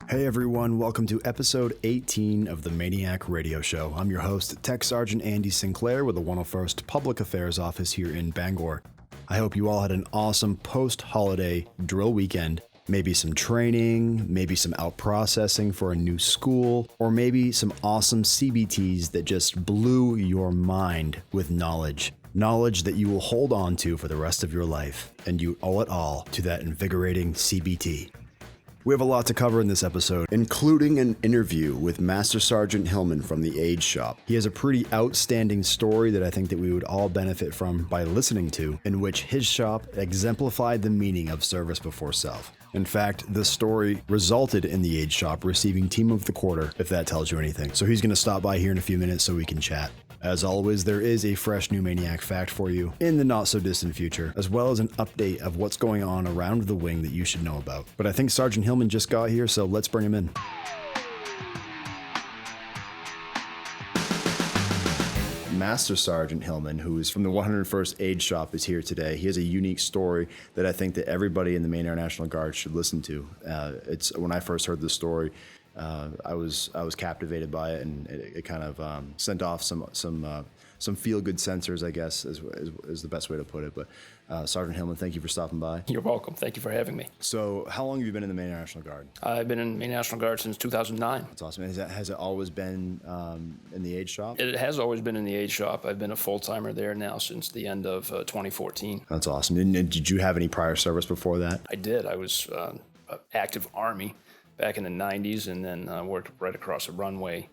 Hey everyone, welcome to episode 18 of the MAINEiac Radio Show. I'm your host, Tech Sergeant Andy Sinclair with the 101st Public Affairs Office here in Bangor. I hope you all had an awesome post-holiday drill weekend. Maybe some training, maybe some out-processing for a new school, or maybe some awesome CBTs that just blew your mind with knowledge. Knowledge that you will hold on to for the rest of your life, and you owe it all to that invigorating CBT. We have a lot to cover in this episode, including an interview with Master Sergeant Hillman from the Age Shop. He has a pretty outstanding story that I think that we would all benefit from by listening to, in which his shop exemplified the meaning of service before self. In fact, the story resulted in the Age Shop receiving Team of the Quarter, if that tells you anything. So he's going to stop by here in a few minutes so we can chat. As always, there is a fresh new MAINEiac fact for you in the not-so-distant future, as well as an update of what's going on around the wing that you should know about. But I think Sergeant Hillman just got here, so let's bring him in. Master Sergeant Hillman, who is from the 101st Age Shop, is here today. He has a unique story that I think that everybody in the Maine Air National Guard should listen to. It's when I first heard the story, I was captivated by it, and it kind of sent off some feel-good sensors, I guess, is the best way to put it. But Sergeant Hillman, thank you for stopping by. You're welcome. Thank you for having me. So how long have you been in the Maine Air National Guard? I've been in the Maine National Guard since 2009. That's awesome. Has it always been in the Age Shop? It has always been in the Age Shop. I've been a full-timer there now since the end of 2014. That's awesome. And did you have any prior service before that? I did. I was active Army back in the 90s, and then worked right across the runway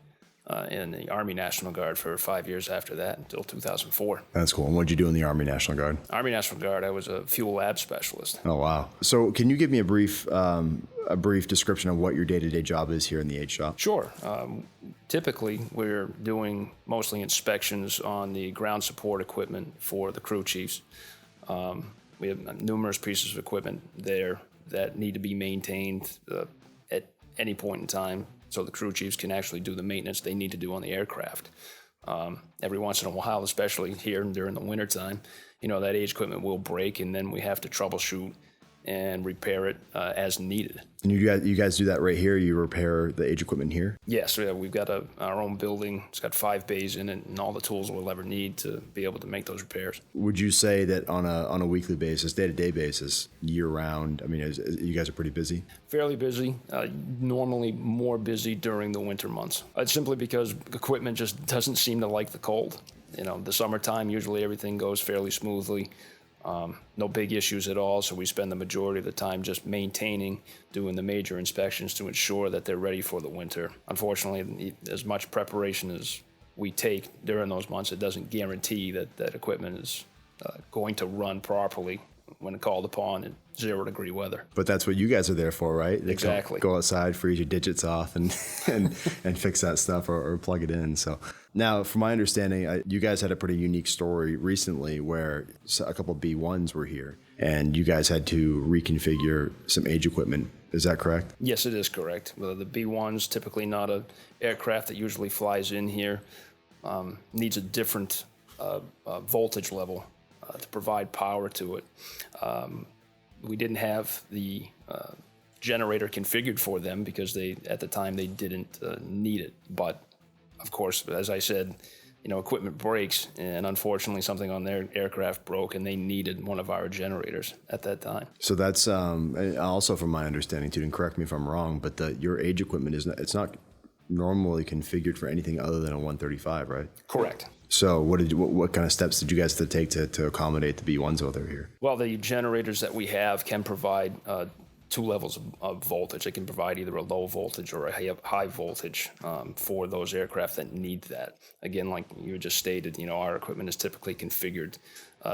in the Army National Guard for 5 years after that until 2004. That's cool. And what did you do in the Army National Guard? Army National Guard, I was a fuel lab specialist. Oh, wow. So can you give me a brief description of what your day-to-day job is here in the Age Shop? Sure. Typically, we're doing mostly inspections on the ground support equipment for the crew chiefs. We have numerous pieces of equipment there that need to be maintained at any point in time, so the crew chiefs can actually do the maintenance they need to do on the aircraft. Every once in a while, especially here during the wintertime, that age equipment will break, and then we have to troubleshoot and repair it as needed. And you guys do that right here? You repair the age equipment here? Yes, we've got our own building. It's got 5 bays in it and all the tools we'll ever need to be able to make those repairs. Would you say that on a weekly basis, day-to-day basis, year-round, you guys are pretty busy? Fairly busy, normally more busy during the winter months. It's simply because equipment just doesn't seem to like the cold. The summertime, usually everything goes fairly smoothly. No big issues at all, so we spend the majority of the time just maintaining, doing the major inspections to ensure that they're ready for the winter. Unfortunately, as much preparation as we take during those months, it doesn't guarantee that equipment is going to run properly when called upon in 0-degree weather. But that's what you guys are there for, right? Exactly. Go outside, freeze your digits off, and fix that stuff or plug it in. So now, from my understanding, you guys had a pretty unique story recently where a couple of B1s were here, and you guys had to reconfigure some age equipment. Is that correct? Yes, it is correct. The B1's typically not an aircraft that usually flies in here. Needs a different voltage level to provide power to it. We didn't have the generator configured for them because at the time they didn't need it. But of course, as I said, equipment breaks, and unfortunately something on their aircraft broke, and they needed one of our generators at that time. So that's also from my understanding too, and correct me if I'm wrong, but your age equipment it's not normally configured for anything other than a 135, right? Correct. So what kind of steps did you guys take to accommodate the B1s over here? Well, the generators that we have can provide 2 levels of voltage. They can provide either a low voltage or a high voltage for those aircraft that need that. Again, like you just stated, our equipment is typically configured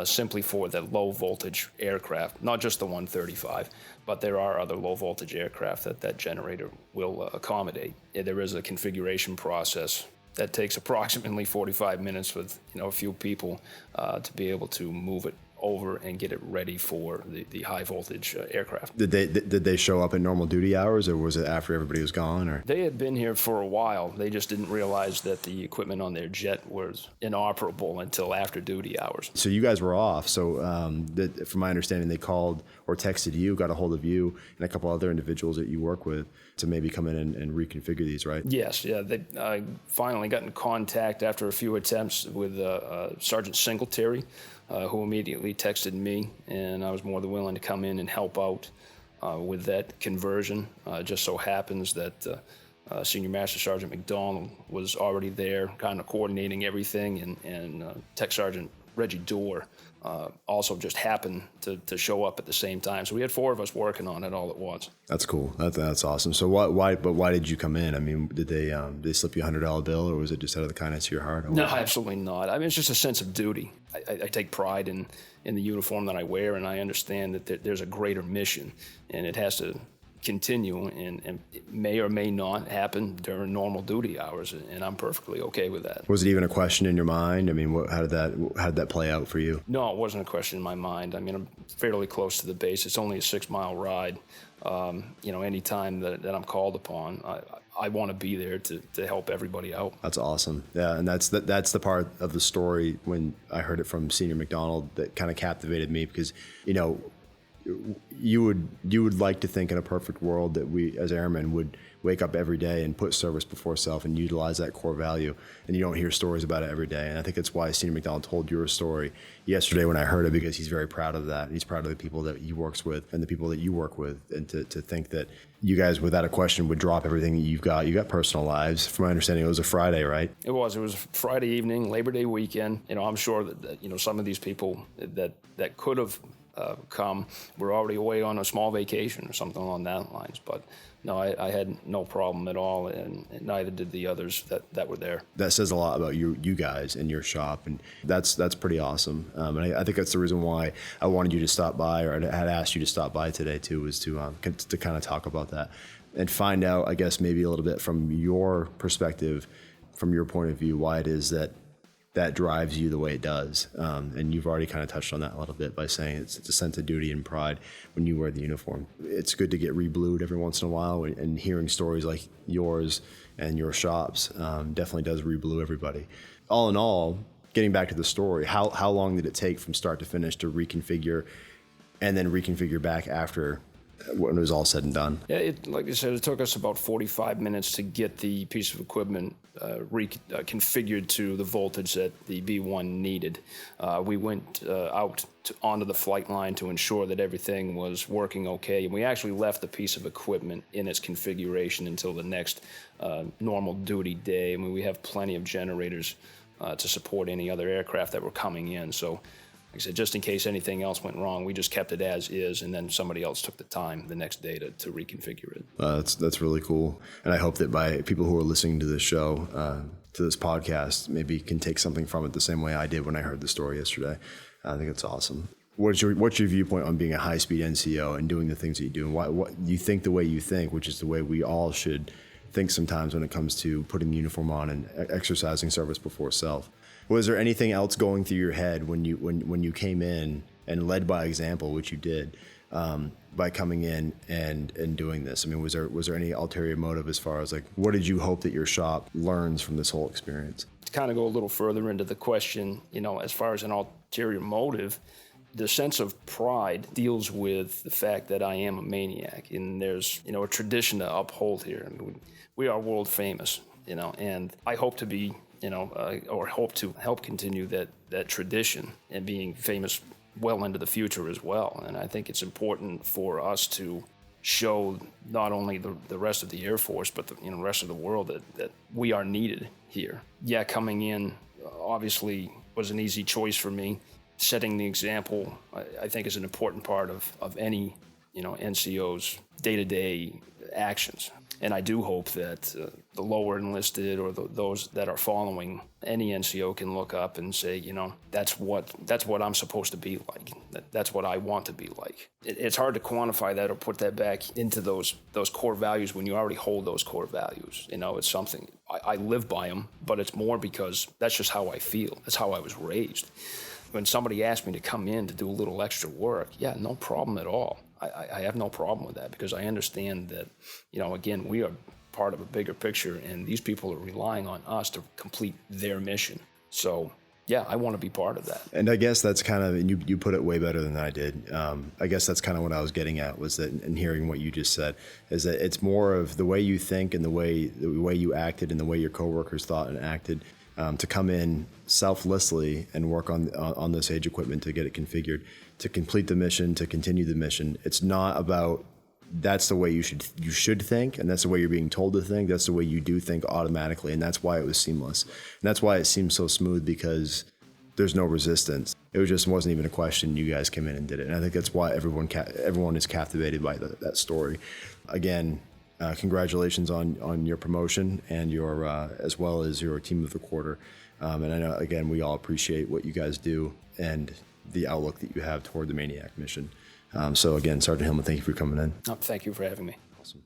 simply for the low voltage aircraft, not just the 135, but there are other low voltage aircraft that generator will accommodate. There is a configuration process that takes approximately 45 minutes with a few people to be able to move it over and get it ready for the high voltage aircraft. Did they show up at normal duty hours, or was it after everybody was gone? Or they had been here for a while. They just didn't realize that the equipment on their jet was inoperable until after duty hours. So you guys were off. So from my understanding, they called or texted you, got a hold of you and a couple other individuals that you work with to maybe come in and reconfigure these, right? Yes, yeah. I finally got in contact after a few attempts with Sergeant Singletary, who immediately texted me, and I was more than willing to come in and help out with that conversion. Just so happens that Senior Master Sergeant McDonald was already there, kind of coordinating everything, and Tech Sergeant Reggie Dorr also just happened to show up at the same time. So we had 4 of us working on it all at once. That's cool. That's awesome. So why did you come in? I mean, did they slip you $100 bill, or was it just out of the kindness of your heart? No, absolutely not. I mean, it's just a sense of duty. I take pride in the uniform that I wear, and I understand that there's a greater mission, and it has to continue, and it may or may not happen during normal duty hours, and I'm perfectly okay with that. Was it even a question in your mind? I mean, how did that play out for you? No, it wasn't a question in my mind. I mean, I'm fairly close to the base. It's only a 6-mile ride. Any time that I'm called upon, I want to be there to help everybody out. That's awesome. Yeah, and that's the part of the story when I heard it from Senior McDonald that kind of captivated me, because, you would like to think in a perfect world that we as airmen would wake up every day and put service before self and utilize that core value, and you don't hear stories about it every day. And I think that's why Senior McDonald told your story yesterday when I heard it, because he's very proud of that. He's proud of the people that he works with and the people that you work with, and to think that you guys, without a question, would drop everything that you've got. You got personal lives. From my understanding, it was a Friday, right? It was Friday evening, Labor Day weekend. I'm sure that some of these people that could have come were already away on a small vacation or something along that lines. But no, I had no problem at all, and neither did the others that were there. That says a lot about you guys and your shop, and that's pretty awesome. And I think that's the reason why I wanted you to stop by, or I had asked you to stop by today too, was to kind of talk about that and find out, I guess, maybe a little bit from your perspective, from your point of view, why it is that drives you the way it does. And you've already kind of touched on that a little bit by saying it's a sense of duty and pride when you wear the uniform. It's good to get reblued every once in a while, and hearing stories like yours and your shops definitely does reblue everybody. All in all, getting back to the story, how long did it take from start to finish to reconfigure and then reconfigure back after when it was all said and done? Yeah, like I said, it took us about 45 minutes to get the piece of equipment configured to the voltage that the B-1 needed. We went out onto the flight line to ensure that everything was working okay, and we actually left the piece of equipment in its configuration until the next normal duty day. I mean, we have plenty of generators to support any other aircraft that were coming in, so like I said, just in case anything else went wrong, we just kept it as is, and then somebody else took the time the next day to reconfigure it. That's really cool. And I hope that by people who are listening to this show, to this podcast, maybe can take something from it the same way I did when I heard the story yesterday. I think it's awesome. What's your viewpoint on being a high-speed NCO and doing the things that you do? And what you think the way you think, which is the way we all should think sometimes when it comes to putting the uniform on and exercising service before self. Was there anything else going through your head when you came in and led by example, which you did, by coming in and doing this? I mean, was there any ulterior motive as far as, like, what did you hope that your shop learns from this whole experience? To kind of go a little further into the question, as far as an ulterior motive, the sense of pride deals with the fact that I am a MAINEiac, and there's, a tradition to uphold here. I mean, we are world famous, and I hope to be, or hope to help continue that tradition and being famous well into the future as well. And I think it's important for us to show not only the rest of the Air Force, but the rest of the world that we are needed here. Yeah, coming in obviously was an easy choice for me. Setting the example, I think, is an important part of any NCO's day-to-day actions. And I do hope that the lower enlisted or those that are following any NCO can look up and say, that's what I'm supposed to be like. That's what I want to be like. It's hard to quantify that or put that back into those core values when you already hold those core values. It's something, I live by them, but it's more because that's just how I feel. That's how I was raised. when somebody asked me to come in to do a little extra work, yeah, no problem at all. I have no problem with that, because I understand that, again, we are part of a bigger picture, and these people are relying on us to complete their mission. So, yeah, I want to be part of that. And I guess that's kind of, and you put it way better than I did. I guess that's kind of what I was getting at, was that, and hearing what you just said, is that it's more of the way you think and the way you acted and the way your coworkers thought and acted, to come in selflessly and work on this age equipment to get it configured, to complete the mission, to continue the mission. It's not about, that's the way you should think, and that's the way you're being told to think. That's the way you do think automatically, and that's why it was seamless. And that's why it seemed so smooth, because there's no resistance. It wasn't even a question. You guys came in and did it, and I think that's why everyone is captivated by that story. Again, congratulations on your promotion and your as well as your team of the quarter. And I know, again, we all appreciate what you guys do and the outlook that you have toward the MAINEiac mission. So again, Sergeant Hillman, thank you for coming in. Oh, thank you for having me. Awesome.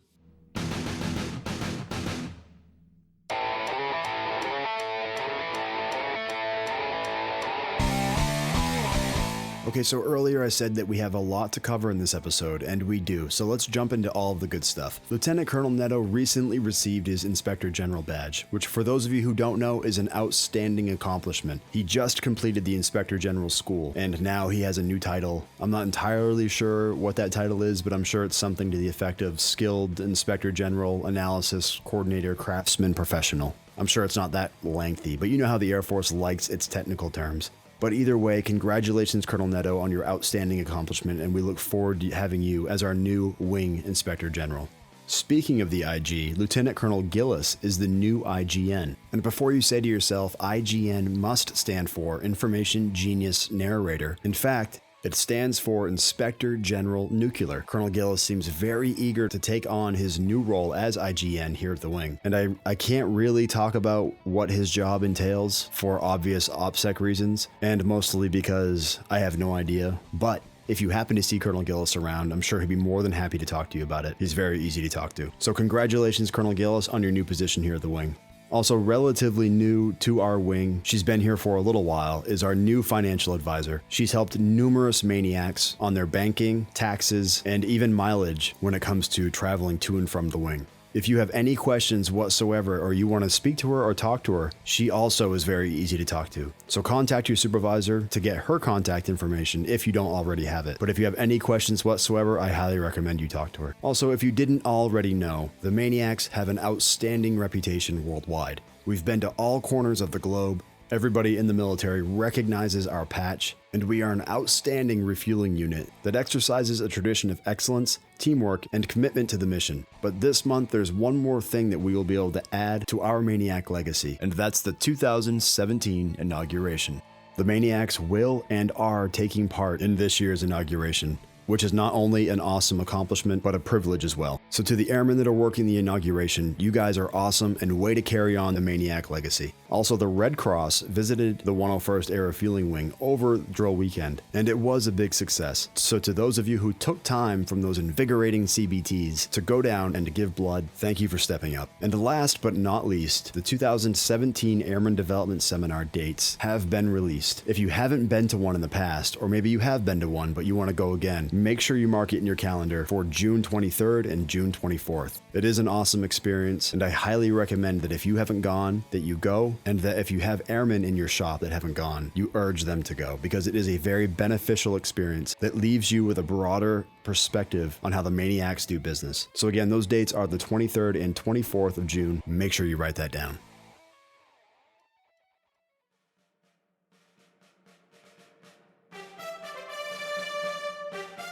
Okay, so earlier I said that we have a lot to cover in this episode, and we do, so let's jump into all of the good stuff. Lieutenant Colonel Netto recently received his Inspector General badge, which for those of you who don't know is an outstanding accomplishment. He just completed the Inspector General school, and now he has a new title. I'm not entirely sure what that title is, but I'm sure it's something to the effect of Skilled Inspector General, Analysis Coordinator, Craftsman, Professional. I'm sure it's not that lengthy, but you know how the Air Force likes its technical terms. But either way, congratulations, Colonel Netto, on your outstanding accomplishment, and we look forward to having you as our new Wing Inspector General. Speaking of the IG, Lieutenant Colonel Gillis is the new IGN. And before you say to yourself, IGN must stand for Information Genius Narrator. In fact, it stands for Inspector General Nuclear. Colonel Gillis seems very eager to take on his new role as IGN here at the Wing. And I can't really talk about what his job entails for obvious OPSEC reasons, and mostly because I have no idea. But if you happen to see Colonel Gillis around, I'm sure he'd be more than happy to talk to you about it. He's very easy to talk to. So congratulations, Colonel Gillis, on your new position here at the Wing. Also relatively new to our wing, she's been here for a little while, is our new financial advisor. She's helped numerous MAINEiacs on their banking, taxes, and even mileage when it comes to traveling to and from the wing. If you have any questions whatsoever, or you want to speak to her or talk to her, she also is very easy to talk to. So contact your supervisor to get her contact information if you don't already have it. But if you have any questions whatsoever, I highly recommend you talk to her. Also, if you didn't already know, the MAINEiacs have an outstanding reputation worldwide. We've been to all corners of the globe. Everybody in the military recognizes our patch, and we are an outstanding refueling unit that exercises a tradition of excellence, teamwork, and commitment to the mission. But this month, there's one more thing that we will be able to add to our MAINEiac legacy, and that's the 2017 inauguration. The MAINEiacs will and are taking part in this year's inauguration, which is not only an awesome accomplishment, but a privilege as well. So to the airmen that are working the inauguration, you guys are awesome and way to carry on the MAINEiac legacy. Also, the Red Cross visited the 101st Air Refueling Wing over drill weekend, and it was a big success. So to those of you who took time from those invigorating CBTs to go down and to give blood, thank you for stepping up. And last but not least, the 2017 Airman Development Seminar dates have been released. If you haven't been to one in the past, or maybe you have been to one but you want to go again, make sure you mark it in your calendar for June 23rd and June 24th. It is an awesome experience, and I highly recommend that if you haven't gone, that you go, and that if you have airmen in your shop that haven't gone, you urge them to go, because it is a very beneficial experience that leaves you with a broader perspective on how the MAINEiacs do business. So again, those dates are the 23rd and 24th of June. Make sure you write that down.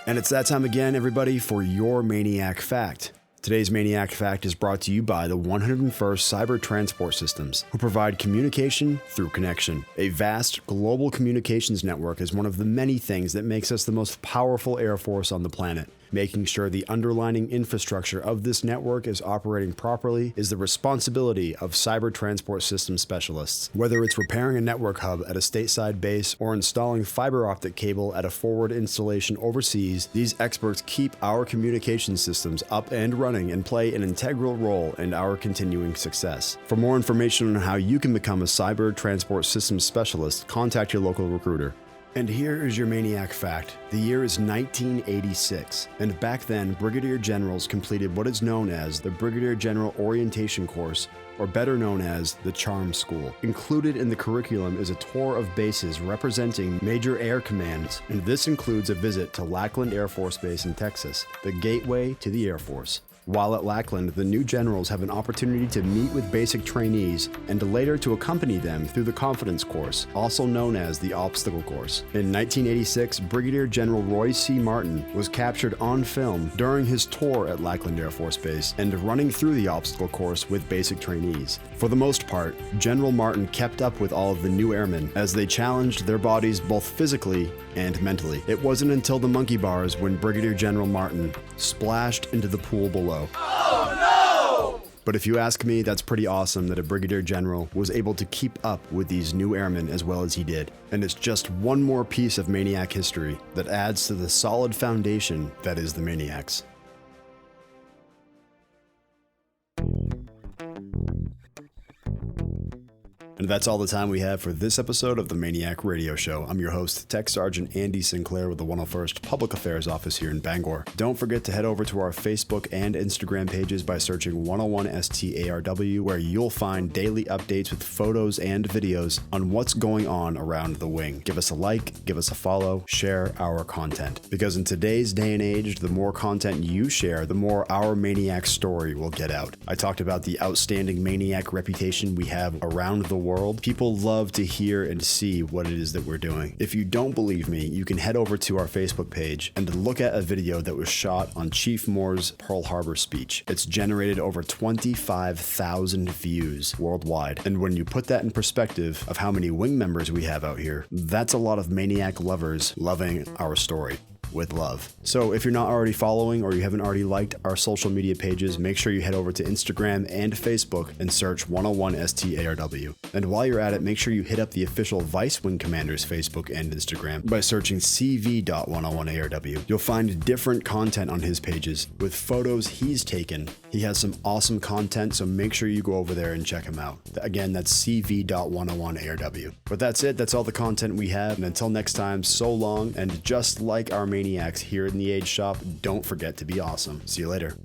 And it's that time again, everybody, for your MAINEiac Fact. Today's MAINEiac Fact is brought to you by the 101st Cyber Transport Systems, who provide communication through connection. A vast global communications network is one of the many things that makes us the most powerful air force on the planet. Making sure the underlying infrastructure of this network is operating properly is the responsibility of cyber transport system specialists. Whether it's repairing a network hub at a stateside base or installing fiber optic cable at a forward installation overseas, these experts keep our communication systems up and running and play an integral role in our continuing success. For more information on how you can become a cyber transport systems specialist, contact your local recruiter. And here is your MAINEiac fact. The year is 1986, and back then, brigadier generals completed what is known as the Brigadier General Orientation Course, or better known as the Charm School. Included in the curriculum is a tour of bases representing major air commands, and this includes a visit to Lackland Air Force Base in Texas, the gateway to the Air Force. While at Lackland, the new generals have an opportunity to meet with basic trainees and later to accompany them through the Confidence Course, also known as the Obstacle Course. In 1986, Brigadier General Roy C. Martin was captured on film during his tour at Lackland Air Force Base and running through the Obstacle Course with basic trainees. For the most part, General Martin kept up with all of the new airmen as they challenged their bodies both physically and mentally. It wasn't until the monkey bars when Brigadier General Martin splashed into the pool below. Oh no! But if you ask me, that's pretty awesome that a brigadier general was able to keep up with these new airmen as well as he did. And it's just one more piece of MAINEiac history that adds to the solid foundation that is the MAINEiacs. And that's all the time we have for this episode of the MAINEiac Radio Show. I'm your host, Tech Sergeant Andy Sinclair with the 101st Public Affairs Office here in Bangor. Don't forget to head over to our Facebook and Instagram pages by searching 101STARW, where you'll find daily updates with photos and videos on what's going on around the wing. Give us a like, give us a follow, share our content. Because in today's day and age, the more content you share, the more our MAINEiac story will get out. I talked about the outstanding MAINEiac reputation we have around the world. People love to hear and see what it is that we're doing. If you don't believe me, you can head over to our Facebook page and look at a video that was shot on Chief Moore's Pearl Harbor speech. It's generated over 25,000 views worldwide. And when you put that in perspective of how many wing members we have out here, that's a lot of MAINEiac lovers loving our story. With love. So if you're not already following or you haven't already liked our social media pages, make sure you head over to Instagram and Facebook and search 101STARW. And while you're at it, make sure you hit up the official Vice Wing Commander's Facebook and Instagram by searching CV.101ARW. You'll find different content on his pages with photos he's taken. He has some awesome content, so make sure you go over there and check him out. Again, that's CV.101ARW. But that's it. That's all the content we have. And until next time, so long. And just like our MAINEiacs here in the Age Shop, don't forget to be awesome. See you later.